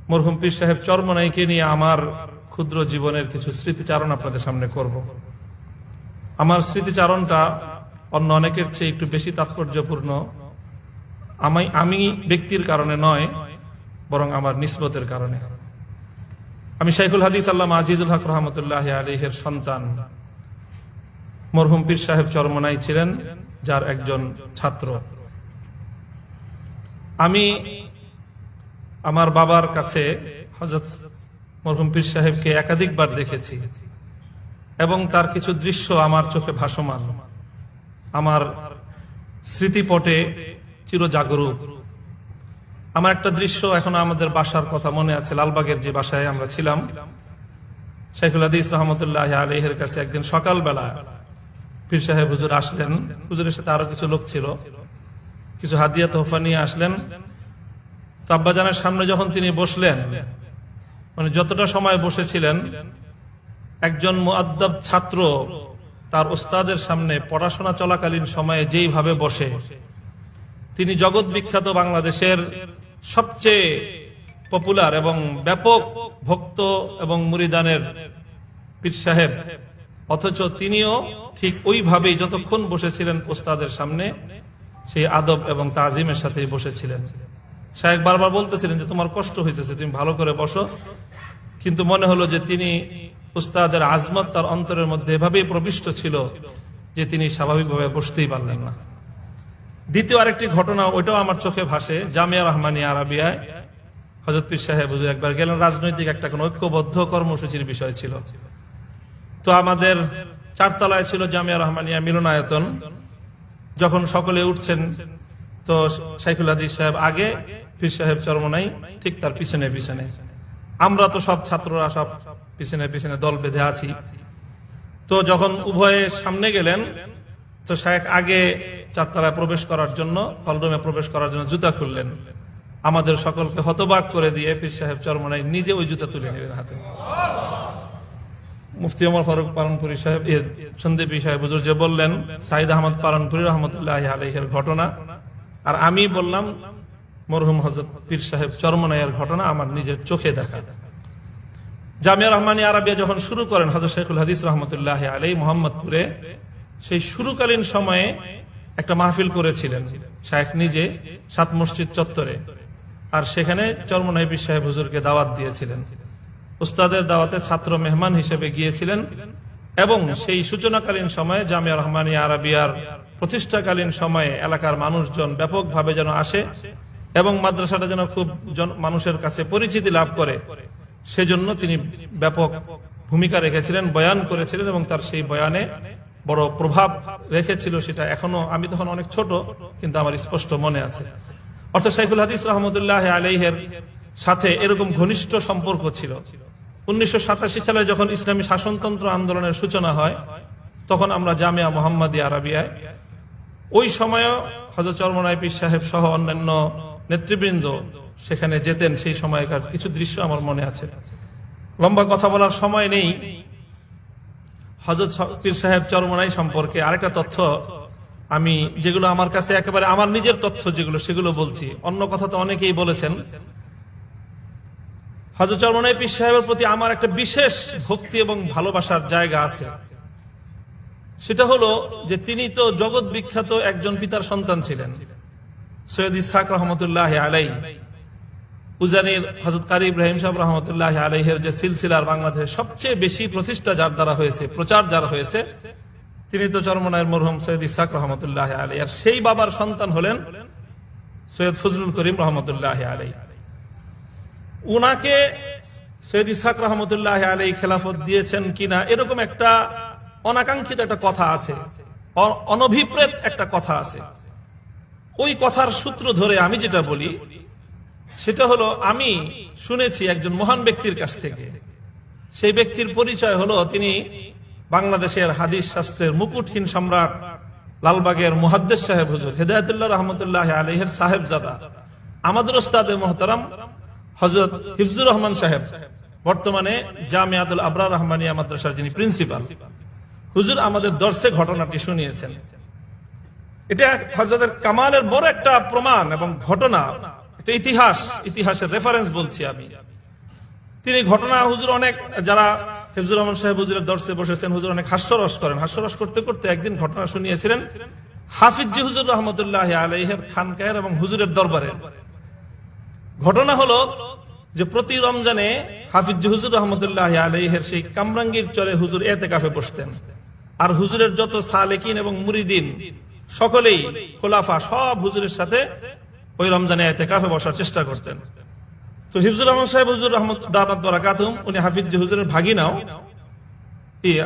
মরহুম পীর সাহেব চরমনাইকে নিয়ে আমার ক্ষুদ্র জীবনের কিছু স্মৃতিচারণ আপনাদের সামনে করব। আমার স্মৃতিচারণটা অন্য অনেকের চেয়ে একটু বেশি তাৎপর্যপূর্ণ। আমি ব্যক্তির কারণে নয়, বরং আমার নিসবতের কারণে। আমি শাইখুল হাদিস আল্লামা আজিজুল হক রহমতুল্লাহ আলাইহির সন্তান। মরহুম পীর সাহেব চরমনাই ছিলেন যার একজন ছাত্র। আমি আমার বাবার কাছে হযরত মরহুম পীর সাহেবকে একাধিকবার দেখেছি এবং তার কিছু দৃশ্য আমার চোখে ভাসমান, আমার স্মৃতিপটে চিরজাগরুক। আমার একটা দৃশ্য এখনো আমাদের বাসার কথা মনে আছে, লালবাগের যে বাসায় আমরা ছিলাম। শাইখুল হাদিস রহমতুল্লাহ আলাইহির কাছে একদিন সকালবেলা পীর সাহেব হুজুর আসলেন। হুজুরের সাথে আরো কিছু লোক ছিল, কিছু হাদিয়া তোহফা নিয়ে আসলেন। তো আব্বাজানের সামনে যখন তিনি বসলেন, মানে যতটা সময় বসেছিলেন, একজন মুআদ্দাব ছাত্র তার ওস্তাদের সামনে পড়াশোনা চলাকালীন সময়ে যেইভাবে বসে, তিনি জগৎ বিখ্যাত বাংলাদেশের সবচেয়ে পপুলার এবং ব্যাপক ভক্ত এবং মুরিদানের পীর সাহেব, অথচ তিনিও ঠিক ওইভাবেই যতক্ষণ বসেছিলেন ওস্তাদের সামনে সেই আদব এবং তাজিমের সাথেই বসেছিলেন। শায়েখ বারবার বলতেছিলেন যে তোমার কষ্ট হইতেছে, তুমি ভালো করে বসো, কিন্তু মনে হলো যে তিনি উস্তাদের আজমত তার অন্তরের মধ্যে এভাবেই প্রবিষ্ট ছিল যে তিনি স্বাভাবিকভাবে বসতেই পারলেন না। দ্বিতীয় আরেকটি ঘটনা, ওইটাও আমার চোখে ভাসে। জামিয়া রহমানিয়া আরাবিয়ায় হযরত পীর সাহেব হুজুর একবার গেলেন, রাজনৈতিক একটা কোন ঐক্যবদ্ধ কর্মসূচির বিষয় ছিল। তো আমাদের 4 তলায় ছিল জামিয়া রহমানিয়া মিলনায়তন। যখন সকলে উঠছেন, তো শাইখুল হাদিস সাহেব আগে, পীর সাহেব চরমনাই ঠিক তার পিছনে পিছনে। আমরা তো সব ছাত্ররা সব পিছনে পিছনে দল বেঁধে আছি। তো যখন উভয়ে সামনে গেলেন, তো শায়েখ আগে 4 তলায় প্রবেশ করার জন্য, হলরুমে প্রবেশ করার জন্য জুতা খুললেন। আমাদের সকলকে হতবাক করে দিয়ে পীর সাহেব চরমনাই নিজে ওই জুতা তুলে নিলেন হাতে। মুফতি ওমর ফারুক পালনপুরি সাহেব, সন্দীপী সাহেব হুজুর যে বললেন সাইদ আহমদ পালনপুরি রহমতুল্লাহ আলাইহির ঘটনা, আর আমি বললাম মরহুম হযরত পীর সাহেব চরমনাইয়ের ঘটনা আমার নিজের চোখে দেখা। জামিয়া রহমানিয়া আরাবিয়া যখন শুরু করেন হযরত শাইখুল হাদিস রহমতুল্লাহ আলাইহি মোহাম্মদপুরে, সেই শুরুকালীন সময়ে একটা মাহফিল করেছিলেন শায়েখ নিজে 7 মসজিদ চত্বরে, আর সেখানে চরমনাই পীর সাহেব হুজুরকে দাওয়াত দিয়েছিলেন। উস্তাদের দাওয়াতে ছাত্র মেহমান হিসেবে গিয়েছিলেন এবং সেই সূচনাকালীন সময়ে জামিয়া রহমানিয়া আরাবিয়ার প্রতিষ্ঠাকালীন সময়ে এলাকার মানুষজন ব্যাপকভাবে যেন আসে এবং মাদ্রাসাটা যেন খুব মানুষের কাছে পরিচিতি লাভ করে, সেজন্য তিনি ব্যাপক ভূমিকা রেখেছিলেন, বয়ান করেছিলেন এবং তার সেই বয়ানে বড় প্রভাব রেখেছিল। সেটা এখনো, আমি তখন অনেক ছোট, কিন্তু আমার স্পষ্ট মনে আছে। অর্থাৎ শাইখুল হাদিস রহমতুল্লাহ আলাইহির সাথে এরকম ঘনিষ্ঠ সম্পর্ক ছিল। 1987 সালে যখন ইসলামী শাসনতন্ত্র আন্দোলনের সূচনা হয়, তখন আমরা জামিয়া মুহাম্মাদিয়া আরাবিয়ায়, ওই সময়ও হযরত চরমনাই পীর সাহেব সহ অন্যান্য নেতৃবৃন্দ সেখানে যেতেন। সেই সময়কার কিছু দৃশ্য আমার মনে আছে। লম্বা কথা বলার সময় নেই। হযরত পীর সাহেব চরমনাই সম্পর্কে আরেকটা তথ্য, আমি যেগুলো আমার কাছে একেবারে আমার নিজের তথ্য যেগুলো, সেগুলো বলছি। অন্য কথা তো অনেকেই বলেছেন। হযরত চরমনাই পীর সাহেবের প্রতি আমার একটা বিশেষ ভক্তি এবং ভালোবাসার জায়গা আছে। সেটা হলো যে তিনি তো জগৎ বিখ্যাত একজন পিতার সন্তান ছিলেন। সৈয়দ ইসহাক রহমতুল্লাহ আলাইহি, উজানির হযরত কারি ইব্রাহিম সাহেব রহমতুল্লাহ আলাইহির যে সিলসিলার বাংলাদেশে সবচেয়ে বেশি প্রতিষ্ঠা যার দ্বারা হয়েছে, প্রচার যার হয়েছে, তিনি তো চরমনাইয়ের মরহুম সৈয়দ ইসহাক রহমতুল্লাহ আলাইহি। আর সেই বাবার সন্তান হলেন সৈয়দ ফজলুল করিম রহমতুল্লাহ আলাইহি। উনাকে সৈয়দ ইসহাক রহমতুল্লাহ আলাইহি খেলাফত দিয়েছেন কিনা, এরকম একটা অনাকাঙ্ক্ষিত একটা কথা আছে, অনভিপ্রেত একটা কথা আছে। ওই কথার সূত্র ধরে আমি যেটা বলি সেটা হলো, আমি শুনেছি একজন মহান ব্যক্তির কাছ থেকে। সেই ব্যক্তির পরিচয় হলো, তিনি বাংলাদেশের হাদিস শাস্ত্রের মুকুটহীন সম্রাট লালবাগের মুহাদ্দিস সাহেব হুজুর হেদায়েতুল্লাহ রহমতুল্লাহ আলাইহির সাহেবজাদা, আমাদের ওস্তাদে মুহতারাম হযরত হিফজুর রহমান সাহেব, বর্তমানে জামিয়াতুল আবরার রহমানিয়া মাদ্রাসার যিনি প্রিন্সিপাল, হুজুর আমাদের দর্শে ঘটনাটি শুনিয়েছেন। এটা হযরতের কামালের বড় একটা প্রমাণ এবং ঘটনা, একটা ইতিহাসের রেফারেন্স বলছি আমি। তিনি ঘটনা হুজুর অনেক, যারা হিফজুর রহমান সাহেব হুজুরের দর্শে বসেছেন, হুজুর অনেক হাস্যরস করেন। হাস্যরস করতে করতে একদিন ঘটনা শুনিয়েছিলেন হাফিজ হুজুর রহমতুল্লাহ আলাইহির খানকায়ের এবং হুজুরের দরবারের। ঘটনা হলো যে প্রতি রমজানে হাফিজ হুজুর রহমতুল্লাহ আলাইহির সেই কামরাঙ্গীর চরে হুজুর এতেকাফে বসতেন। আর হুজুরের যত সালেকিন এবং মুরিদিন সকলেই খোলাফা সব হুজুরের সাথে ওই রমজানে এতেকাফে বসার চেষ্টা করতেন। তো হিফজুর রহমান সাহেব হুজুর রহমত দামাত বারাকাতুম, উনি হাফিজ হুজুরের ভাগিনাও,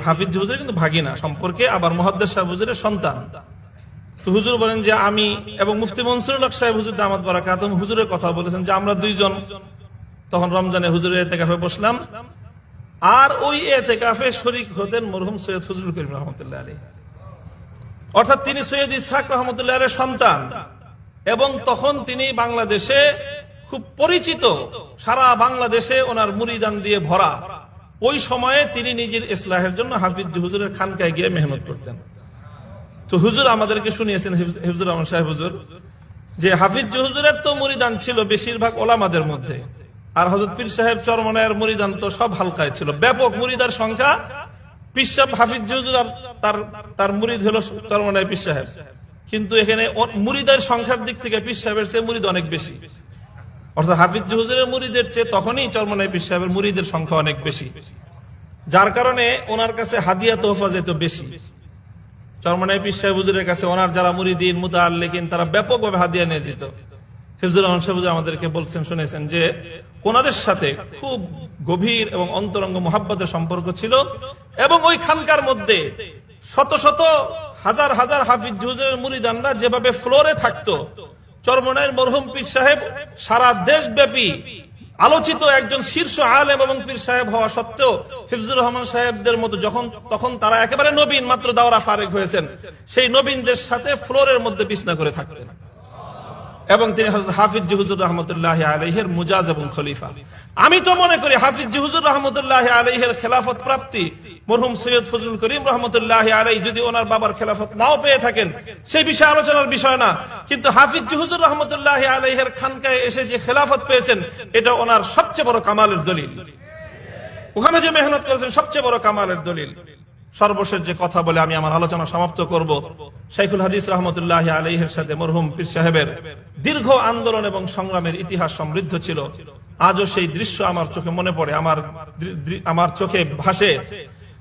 হাফিজ হুজুরের কিন্তু ভাগিনা সম্পর্কে, আবার মুহাদ্দিস সাহেব হুজুরের সন্তান। তো হুজুর বলেন যে আমি এবং মুফতি মনসুরুল হক সাহেব হুজুর দামাত বারাকাতুম হুজুরের কথা বলেছেন যে আমরা দুইজন তখন রমজানে হুজুরের এতেকাফে বসলাম। আর ওই এতেকাফে শরীক হতেন মরহুম সৈয়দ ফজলুল করিম রহমতুল্লাহ আলাইহি, অর্থাৎ তিনি সৈয়দ ইসহাক রহমতুল্লাহ আলাইহির সন্তান। এবং তখন তিনি বাংলাদেশে খুব পরিচিত, সারা বাংলাদেশে ওনার মুরিদান দিয়ে ভরা। ওই সময়ে তিনি নিজের ইসলাহের জন্য হাফিজ হুজুরের খানকায় গিয়ে মেহনত করতেন। তো হুজুর আমাদেরকে শুনিয়েছেন, হিফজুর রহমান সাহেব হুজুর, যে হাফিজ হুজুরের তো মুরিদান ছিল বেশিরভাগ ওলামাদের মধ্যে, আর হযরত পীর সাহেব চরমনায়ের মুরিদান তো সব হালকায় ছিল, ব্যাপক মুরিদার সংখ্যা। পীর সাহেব হাফিজ হুজুর আর তার মুরিদ হলো চরমনায় পীর সাহেব, কিন্তু এখানে মুরিদের সংখ্যার দিক থেকে পীর সাহেবের চেয়ে মুরিদ অনেক বেশি। অর্থাৎ হাফিজ হুজুরের মুরিদের চেয়ে তখনই চরমনায় পীর সাহেবের মুরিদের সংখ্যা অনেক বেশি, যার কারণে ওনার কাছে হাদিয়া তোহফা যেত বেশি। চরমনায় পীর সাহেব হুজুরের কাছে ওনার যারা মুরিদিন মুতাআল্লিকিন তারা ব্যাপকভাবে হাদিয়া নিয়ে যেত। হিফজুর রহমান সাহেব হুজুর আমাদেরকে বলছেন, শুনেছেন যে ওনাদের সাথে খুব গভীর এবং অন্তরঙ্গ মুহাব্বতের সম্পর্ক ছিল। এবং ওই খানকার মধ্যে শত শত হাজার হাজার হাফিজ হুজুরের মুরিদানরা যেভাবে ফ্লোরে থাকতো, চরমনায়ের মরহুম পীর সাহেব সারা দেশব্যাপী আলোচিত একজন শীর্ষ আলেম এবং পীর সাহেব হওয়া সত্ত্বেও হিফজুর রহমান সাহেবদের মতো তখন তারা একেবারে নবীন, মাত্র দাওরা ফারেক হয়েছেন, সেই নবীনদের সাথে ফ্লোরের মধ্যে বিছনা করে থাকতেন। এবং তিনি হাফিজ হুজুর রহমতুল্লাহ আলাইহির মুজাজ এবং খলিফা। আমি তো মনে করি হাফিজ হুজুর রহমতুল্লাহ আলাইহির খেলাফত প্রাপ্তি মরহুম সৈয়দ ফজলুল করিম রহমতুল্লাহ আলাইহি যদি ওনার বাবার খেলাফত নাও পেয়ে থাকেন সেই বিষয়ে আলোচনার বিষয় না, কিন্তু হাফিজ হুজুর রহমতুল্লাহ আলাইহির খানকায় এসে যে খেলাফত পেয়েছেন এটা ওনার সবচেয়ে বড় কামালের দলিল। ওখানে যে মেহনত করেছেন সবচেয়ে বড় কামালের দলিল। সর্বশেষ যে কথা বলে আমি আমার আলোচনা সমাপ্ত করব, শাইখুল হাদিস রহমতুল্লাহ আলাইহির সাথে মরহুম পীর সাহেবের দীর্ঘ আন্দোলন এবং সংগ্রামের ইতিহাস সমৃদ্ধ ছিল। আজও সেই দৃশ্য আমার চোখে মনে পড়ে, আমার চোখে ভাসে।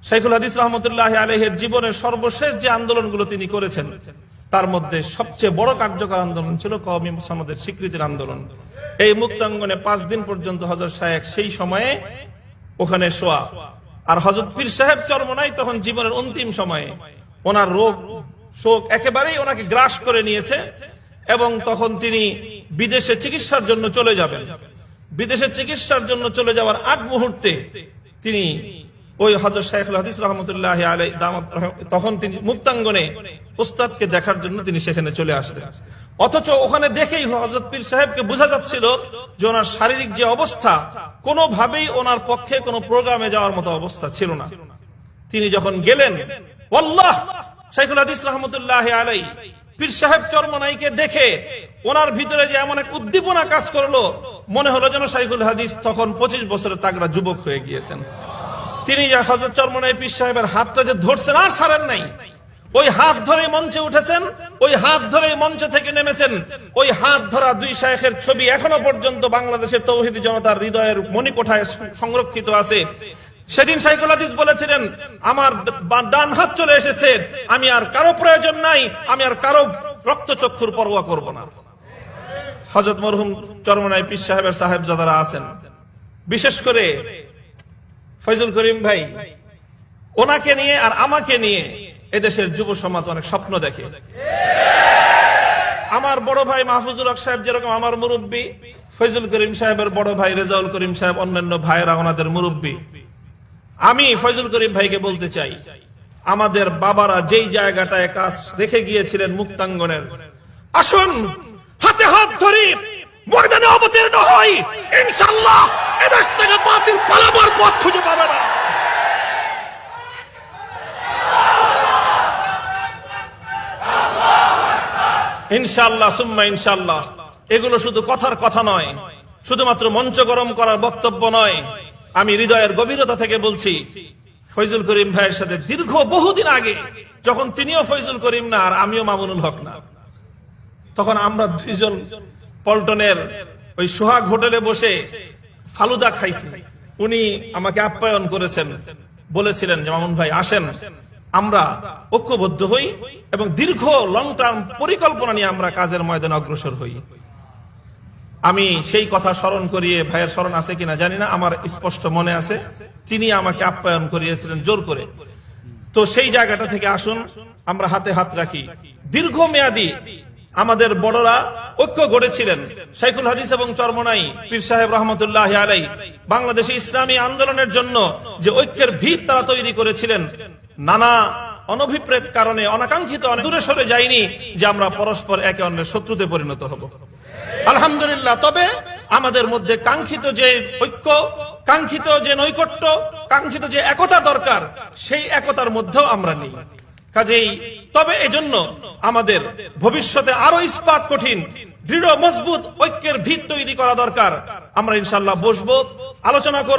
শাইখুল হাদিস রহমতুল্লাহ আলাইহির জীবনের সর্বশেষ যে আন্দোলনগুলো তিনি করেছেন তার মধ্যে সবচেয়ে বড় কার্যকর আন্দোলন ছিল কওমি সনদের স্বীকৃতির আন্দোলন। এই মুক্তাঙ্গনে 5 দিন পর্যন্ত হযরত শায়েখ সেই সময়ে ওখানে শোয়া। আর হযরত পীর সাহেব চরমনাই তখন জীবনের অন্তিম সময়ে, ওনার রোগ শোক একেবারেই ওনাকে গ্রাস করে নিয়েছে এবং তখন তিনি বিদেশে চিকিৎসার জন্য চলে যাবেন। বিদেশে চিকিৎসার জন্য চলে যাওয়ার আগ মুহূর্তে তিনি ওই হযরত শাইখুল হাদিস রহমতুল্লাহ আলাইহি তখন তিনি মুক্তাঙ্গনে উস্তাদকে দেখার জন্য তিনি সেখানে চলে আসলেন। অথচ ওখানে দেখেই হযরত পীর সাহেবকে বোঝা যাচ্ছিল যে ওনার শারীরিক যে অবস্থা কোনোভাবেই ওনার পক্ষে কোনো প্রোগ্রামে যাওয়ার মতো অবস্থা ছিল না। তিনি যখন গেলেন, ওয়াল্লাহ শাইখুল হাদিস রহমতুল্লাহ আলাইহি পীর সাহেব চরমনাইকে দেখে ওনার ভিতরে যে এমন এক উদ্দীপনা কাজ করলো, মনে হলো যেন শাইখুল হাদিস তখন 25 বছরের তাগড়া যুবক হয়ে গিয়েছেন। তিনি যে হযরত চরমনাই পীর সাহেবের হাতটা যে ধরছেন আর ছাড়েন নাই, ওই হাত ধরে মঞ্চে উঠেছেন, ওই হাত ধরে মঞ্চ থেকে নেমেছেন। ওই হাত ধরা দুই শায়েখের ছবি এখনো পর্যন্ত বাংলাদেশের তৌহিদি জনতার হৃদয়ের মণিকোঠায় সংরক্ষিত আছে। সেদিন শাইখুল হাদিস বলেছিলেন, আমার ডান হাত চলে এসেছে, আমি আর কারো প্রয়োজন নাই, আমি আর কারো রক্তচক্ষুর পরোয়া করব না। হযরত মরহুম চরমনাই পীর সাহেবের সাহেবজাদারা আছেন, বিশেষ করে ফয়জুল করিম ভাই, ওনাকে নিয়ে আর আমাকে নিয়ে এদেশের যুব সমাজ অনেক স্বপ্ন দেখে। আমার বড় ভাই মাহফুজুল হক সাহেব যেরকম আমার মুরব্বী, ফয়জুল করিম সাহেবের বড় ভাই রেজাউল করিম সাহেব অন্যান্য ভাইয়েরা ওনাদের মুরব্বী। আমি ফয়জুল করিম ভাইকে বলতে চাই, আমাদের বাবারা যেই জায়গাটায় কাজ রেখে গিয়েছিলেন মুক্তাঙ্গনের, আসুন হাতে হাত ধরি ময়দানে অবতীর্ণ হই, ইনশাআল্লাহ এদেশ থেকে বাতিল পালাবার পথ খুঁজে পাবে না। ইনশাআল্লাহ সুম্মা ইনশাআল্লাহ। এগুলো শুধু কথার কথা নয়, শুধুমাত্র মঞ্চ গরম করার বক্তব্য নয়। আমি হৃদয়ের গভীরতা থেকে বলছি, ফয়জুল করিম ভাইয়ের সাথে দীর্ঘ বহুদিন আগে, যখন তিনিও ফয়জুল করিম না আর আমিও মামুনুল হক না, তখন আমরা দুইজন পল্টনের ওই সোহাগ হোটেলে বসে ফালুদা খাইছি। উনি আমাকে আপ্যায়ন করেছেন, বলেছিলেন যে মামুন ভাই আসেন, আমরা ঐক্যবদ্ধ হই এবং দীর্ঘ লং টার্ম পরিকল্পনা নিয়ে আমরা কাজের ময়দানে অগ্রসর হই। আমি সেই কথা স্মরণ করিয়ে, ভাইয়ের স্মরণ আছে কিনা জানি না, আমার স্পষ্ট মনে আছে তিনি আমাকে আপ্যায়ন করিয়েছিলেন জোর করে। তো সেই জায়গাটা থেকে আসুন আমরা হাতে হাত রাখি। দীর্ঘমেয়াদী আমাদের বড়রা ঐক্য গড়েছিলেন। শাইখুল হাদিস এবং চরমনাই পীর সাহেব রহমতুল্লাহ আলাই বাংলাদেশে ইসলামী আন্দোলনের জন্য যে ঐক্যের ভিত তারা তৈরি করেছিলেন, নানা অনভিপ্রেত কারণে অনাকাঙ্ক্ষিত দূরে সরে যায়নি যে আমরা পরস্পর একে অন্যের শত্রুতে পরিণত হব। আলহামদুলিল্লাহ। তবে আমাদের মধ্যে কাঙ্ক্ষিত যে ঐক্য, কাঙ্ক্ষিত যে নৈকট্য, কাঙ্ক্ষিত যে একতা দরকার, সেই একতার মধ্যেও আমরা নেই। কাজেই তবে এজন্য আমাদের ভবিষ্যতে আরো ইস্পাত কঠিন দৃঢ় মজবুত ঐক্যের ভিত তৈরি করা দরকার। আমরা ইনশাআল্লাহ বসবো, আলোচনা করব।